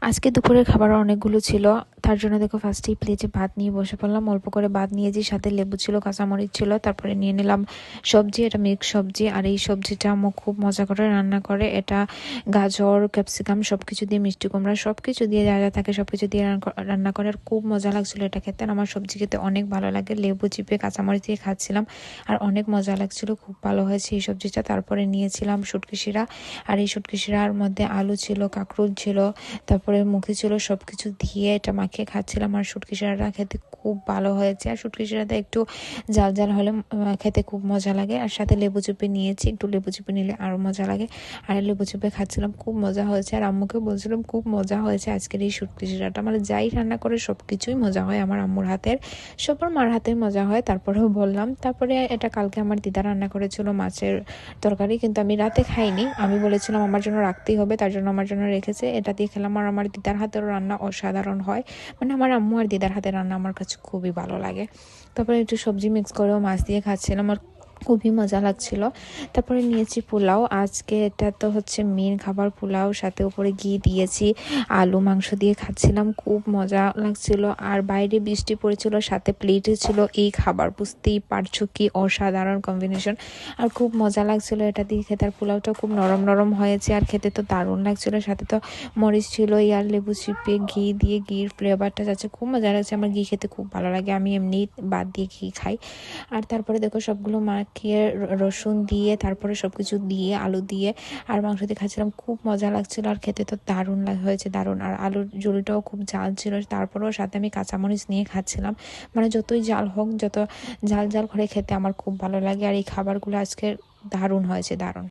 আজকে দুপুরের খাবার অনেকগুলো ছিল। তার জন্য দেখো ফার্স্টেই প্লেটে ভাত নিয়ে বসে পড়লাম। অল্প করে ভাত নিয়েছি, সাথে লেবু ছিল, কাঁচামরিচ ছিল। তারপরে নিয়ে নিলাম সবজি, এটা মিক্স সবজি। আর এই সবজিটা আম্মু খুব মজা করে রান্না করে। এটা গাজর, ক্যাপসিকাম সবকিছু দিয়ে, মিষ্টি কুমড়া সবকিছু দিয়ে, যা যা থাকে সবকিছু দিয়ে রান্না করে। আর খুব মজা লাগছিল এটা খেতে। আর আমার সবজি খেতে অনেক ভালো লাগে। লেবু চিপে কাঁচামরিচ দিয়ে খাচ্ছিলাম আর অনেক মজা লাগছিল। খুব ভালো হয়েছে এই সবজিটা। তারপরে নিয়েছিলাম শুটকি শিরা। আর এই শুটকি শিরার মধ্যে আলু ছিল, কাঁকরোল ছিল, তারপরে মুখে ছিল, সবকিছু দিয়ে এটা মাখিয়ে খাচ্ছিলাম। আর শুটকি শিরাটা খেতে খুব ভালো হয়েছে। আর শুটকি শিরাটা একটু জাল জাল হলে খেতে খুব মজা লাগে। আর সাথে লেবু চিপে নিয়েছি, একটু লেবু চিপে নিলে আরো মজা লাগে। আর লেবু চিপে খাচ্ছিলাম, খুব মজা হয়েছে। আর আম্মুকে বলছিলাম খুব মজা হয়েছে আজকের এই শুটকি শিরাটা। মানে যাই রান্না করে সবকিছুই মজা হয় আমার আম্মুর হাতের, সবার মার হাতে মজা হয়। তারপরেও বললাম। তারপরে এটা কালকে আমার দিদা রান্না করেছিল মাছের তরকারি, কিন্তু আমি রাতে খাইনি। আমি বলেছিলাম আমার জন্য রাখতেই হবে, তার জন্য আমার জন্য রেখেছে। এটা দিয়ে খেলাম। আর আমার দিদার হাতের রান্না অসাধারণ হয়। মানে আমার আম্মু আর দিদার হাতের রান্না আমার কাছে খুবই ভালো লাগে। তারপরে একটু সবজি মিক্স করেও মাছ দিয়ে খাচ্ছিলাম, আর খুবই মজা লাগছিল। তারপরে নিয়েছি পোলাও। আজকে এটা তো হচ্ছে মেন খাবার, পোলাও, সাথে উপরে ঘি দিয়েছি, আলু মাংস দিয়ে খাচ্ছিলাম, খুব মজা লাগছিল। আর বাইরে বৃষ্টি পড়েছিল, সাথে প্লেটে ছিল এই খাবার। বুঝতেই পারছো কি অসাধারণ কম্বিনেশন। আর খুব মজা লাগছিল এটা দিয়ে খেতে। আর পোলাওটা খুব নরম নরম হয়েছে, আর খেতে তো দারুণ লাগছিল। সাথে তো মরিচ ছিল, আর লেবু চিপে ঘি দিয়ে, ঘির ফ্লেভারটা যাচ্ছে, খুব মজা লাগছে। আমার ঘি খেতে খুব ভালো লাগে, আমি এমনি বাদ দিয়ে ঘি খাই। আর তারপরে দেখো সবগুলো মাখিয়ে রসুন দিয়ে, তারপরে সবকিছু দিয়ে, আলু দিয়ে আর মাংস দিয়ে খাচ্ছিলাম, খুব মজা লাগছিল। আর খেতে তো দারুণ হয়েছে, দারুণ। আর আলুর ঝোলটাও খুব ঝাল ছিল। তারপরেও সাথে আমি কাঁচামরিচ নিয়ে খাচ্ছিলাম। মানে যতই ঝাল হোক, যত ঝাল ঝাল করে খেতে আমার খুব ভালো লাগে। আর এই খাবারগুলো আজকে দারুণ হয়েছে, দারুণ।